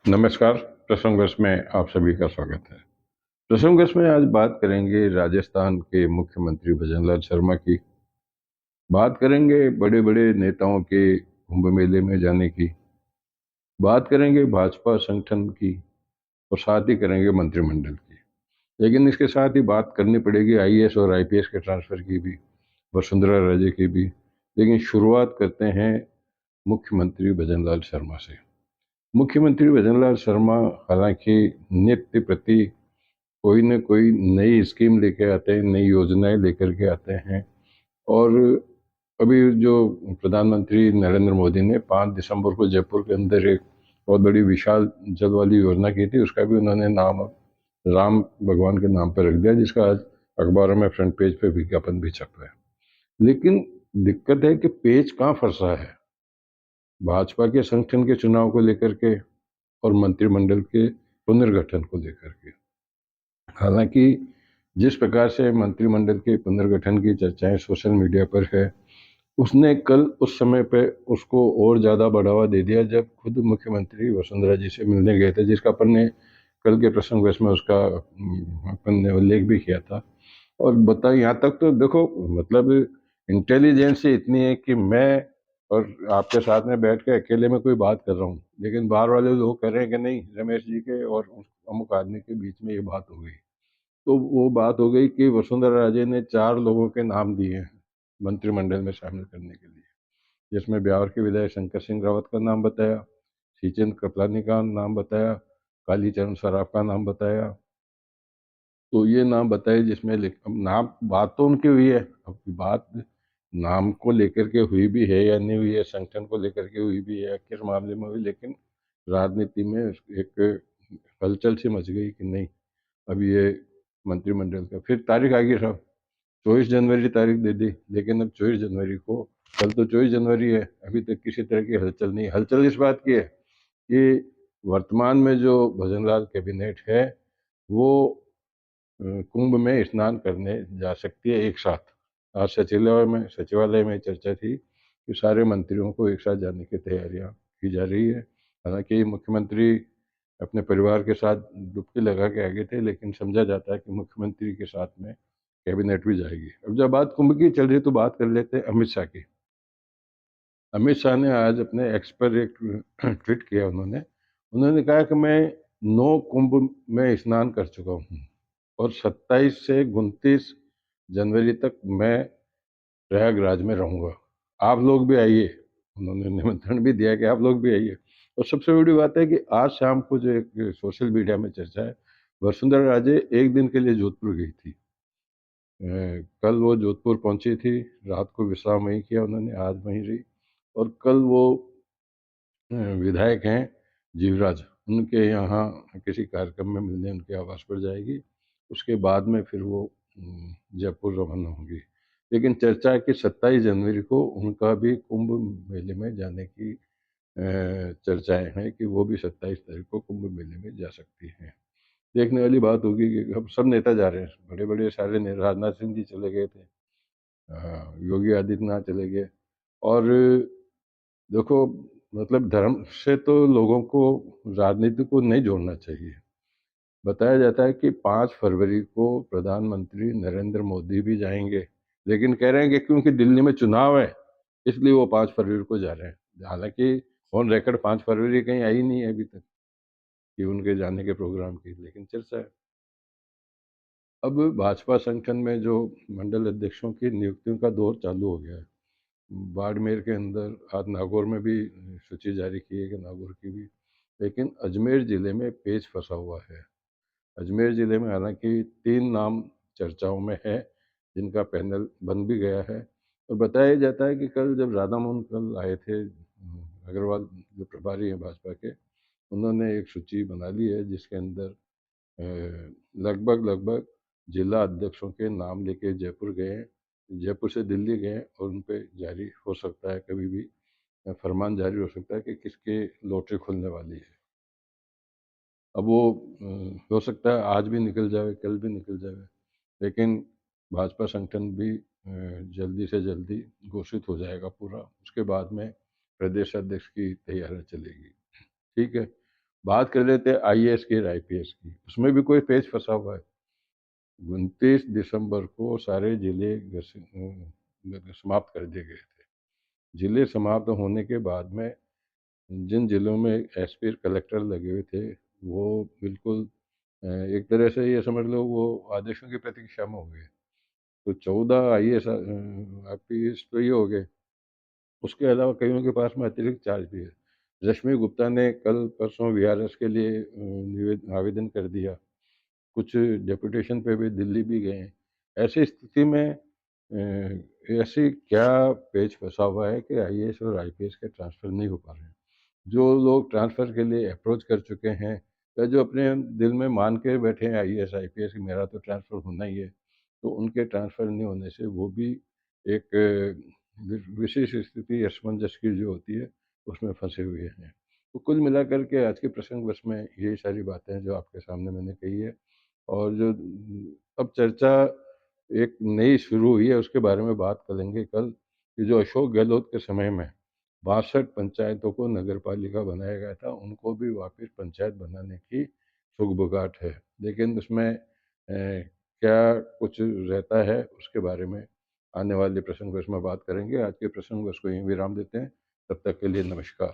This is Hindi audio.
नमस्कार। प्रसंगर्श में आप सभी का स्वागत है। प्रसंगर्श में आज बात करेंगे राजस्थान के मुख्यमंत्री भजनलाल शर्मा की। बात करेंगे बड़े बड़े नेताओं के कुंभ मेले में जाने की। बात करेंगे भाजपा संगठन की और साथ ही करेंगे मंत्रिमंडल की। लेकिन इसके साथ ही बात करनी पड़ेगी आईएएस और आईपीएस के ट्रांसफर की भी, वसुंधरा राजे की भी। लेकिन शुरुआत करते हैं मुख्यमंत्री भजनलाल शर्मा से। मुख्यमंत्री भजनलाल शर्मा हालांकि नित्य प्रति कोई न कोई नई स्कीम लेके आते हैं, नई योजनाएं लेकर के आते हैं। और अभी जो प्रधानमंत्री नरेंद्र मोदी ने 5 दिसंबर को जयपुर के अंदर एक बहुत बड़ी विशाल जल वाली योजना की थी, उसका भी उन्होंने नाम राम भगवान के नाम पर रख दिया, जिसका आज अखबारों में फ्रंट पेज पे विज्ञापन भी छप रहा है। लेकिन दिक्कत है कि पेज कहाँ फंसा है, भाजपा के संगठन के चुनाव को लेकर के और मंत्रिमंडल के पुनर्गठन को लेकर के। हालांकि जिस प्रकार से मंत्रिमंडल के पुनर्गठन की चर्चाएं सोशल मीडिया पर है, उसने कल उस समय पे उसको और ज़्यादा बढ़ावा दे दिया जब खुद मुख्यमंत्री वसुंधरा जी से मिलने गए थे, जिसका अपन ने कल के प्रसंग में उसका अपन ने उल्लेख भी किया था। और बता यहाँ तक तो देखो, मतलब इंटेलिजेंस इतनी है कि मैं और आपके साथ में बैठ के अकेले में कोई बात कर रहा हूँ, लेकिन बाहर वाले लोग कह रहे हैं कि नहीं, रमेश जी के और उस अमुक आदमी के बीच में ये बात हो गई। तो वो बात हो गई कि वसुंधरा राजे ने 4 लोगों के नाम दिए हैं मंत्रिमंडल में शामिल करने के लिए, जिसमें ब्यावर के विधायक शंकर सिंह रावत का नाम बताया, श्रीचंद कृपलानी का नाम बताया, कालीचरण सराफ का नाम बताया। तो ये नाम बताए जिसमें अब नाम बात तो उनकी हुई है, अब बात नाम को लेकर के हुई भी है या नहीं हुई है, संगठन को लेकर के हुई भी है, किस मामले में हुई, लेकिन राजनीति में एक हलचल सी मच गई कि नहीं, अब ये मंत्रिमंडल का फिर तारीख आ गई साहब, 24 जनवरी तारीख दे दी। लेकिन अब 24 जनवरी को, कल तो 24 जनवरी है, अभी तक किसी तरह की हलचल नहीं। हलचल इस बात की है कि वर्तमान में जो भजनलाल कैबिनेट है वो कुंभ में स्नान करने जा सकती है एक साथ। आज सचिवालय में चर्चा थी कि सारे मंत्रियों को एक साथ जाने की तैयारियां की जा रही है। हालांकि मुख्यमंत्री अपने परिवार के साथ डुबकी लगा के आगे थे, लेकिन समझा जाता है कि मुख्यमंत्री के साथ में कैबिनेट भी जाएगी। अब जब बात कुंभ की चल रही तो बात कर लेते हैं अमित शाह की। अमित शाह ने आज अपने एक्स पर एक ट्वीट किया। उन्होंने उन्होंने कहा कि मैं 9 कुंभ में स्नान कर चुका हूँ और 27 से 29 जनवरी तक मैं प्रयागराज में रहूंगा, आप लोग भी आइए। उन्होंने निमंत्रण भी दिया कि आप लोग भी आइए। और सबसे बड़ी बात है कि आज शाम को जो एक सोशल मीडिया में चर्चा है, वसुंधरा राजे एक दिन के लिए जोधपुर गई थी। कल वो जोधपुर पहुंची थी, रात को विश्राम वहीं किया उन्होंने, आज वहीं रही। और कल वो विधायक हैं जीवराज, उनके यहाँ किसी कार्यक्रम में मिलने उनके आवास पर जाएगी। उसके बाद में फिर वो जयपुर रवाना होंगी। लेकिन चर्चा है कि 27 जनवरी को उनका भी कुंभ मेले में जाने की चर्चाएं हैं कि वो भी 27 तारीख को कुंभ मेले में जा सकती हैं। देखने वाली बात होगी कि अब सब नेता जा रहे हैं, बड़े बड़े सारे राजनाथ सिंह जी चले गए थे, योगी आदित्यनाथ चले गए। और देखो, मतलब धर्म से तो लोगों को, राजनीति को नहीं जोड़ना चाहिए। बताया जाता है कि 5 फरवरी को प्रधानमंत्री नरेंद्र मोदी भी जाएंगे, लेकिन कह रहे हैं कि क्योंकि दिल्ली में चुनाव है इसलिए वो 5 फरवरी को जा रहे हैं। हालांकि ऑन रिकॉर्ड 5 फरवरी कहीं आई नहीं है अभी तक कि उनके जाने के प्रोग्राम की, लेकिन चर्चा है। अब भाजपा संगठन में जो मंडल अध्यक्षों की नियुक्तियों का दौर चालू हो गया है। बाड़मेर के अंदर आज नागौर में भी सूची जारी की है कि नागौर की भी। लेकिन अजमेर ज़िले में पेच फंसा हुआ है। अजमेर ज़िले में हालांकि 3 नाम चर्चाओं में है, जिनका पैनल बन भी गया है। और बताया जाता है कि कल जब राधा मोहन कल आए थे, अग्रवाल जो प्रभारी हैं भाजपा के, उन्होंने एक सूची बना ली है जिसके अंदर लगभग लगभग जिला अध्यक्षों के नाम लेके जयपुर गए हैं, जयपुर से दिल्ली गए हैं, और उन पे जारी हो सकता है कभी भी फरमान जारी हो सकता है कि किसके लॉटरी खुलने वाली है। अब वो हो सकता है आज भी निकल जाए, कल भी निकल जाए, लेकिन भाजपा संगठन भी जल्दी से जल्दी घोषित हो जाएगा पूरा। उसके बाद में प्रदेश अध्यक्ष की तैयारियां चलेगी। ठीक है। बात कर लेते हैं आईएएस की और आईपीएस की, उसमें भी कोई पेच फँसा हुआ है। 29 दिसंबर को सारे जिले समाप्त कर दिए गए थे। जिले समाप्त होने के बाद में जिन जिलों में एसपी कलेक्टर लगे हुए थे, वो बिल्कुल एक तरह से ये समझ लो वो आदेशों की प्रतीक्षा में हो गए। तो 14 आईएएस आईपीएस तो ये हो गए, उसके अलावा कईयों के पास में अतिरिक्त चार्ज भी है। रश्मि गुप्ता ने कल परसों वीआरएस के लिए आवेदन कर दिया। कुछ डेपुटेशन पे भी दिल्ली भी गए हैं। ऐसी स्थिति में ऐसी क्या पेच फँसा हुआ है कि आईएएस और आईपीएस के ट्रांसफ़र नहीं हो पा रहे हैं। जो लोग ट्रांसफ़र के लिए अप्रोच कर चुके हैं या जो अपने दिल में मान के बैठे हैं आईएएस, आईपीएस कि मेरा तो ट्रांसफ़र होना ही है, तो उनके ट्रांसफ़र नहीं होने से वो भी एक विशेष स्थिति असमंजस की जो होती है, उसमें फँसे हुए हैं। तो कुल मिलाकर के आज के प्रसंग बस में यही सारी बातें हैं जो आपके सामने मैंने कही है। और जो अब चर्चा एक नई शुरू हुई है उसके बारे में बात करेंगे कल, कि जो अशोक गहलोत के समय में 62 पंचायतों को नगर पालिका बनाया गया था, उनको भी वापस पंचायत बनाने की सुगबुगाहट है। लेकिन उसमें क्या कुछ रहता है उसके बारे में आने वाले प्रसंग में बात करेंगे। आज के प्रसंग को यहीं विराम देते हैं। तब तक के लिए नमस्कार।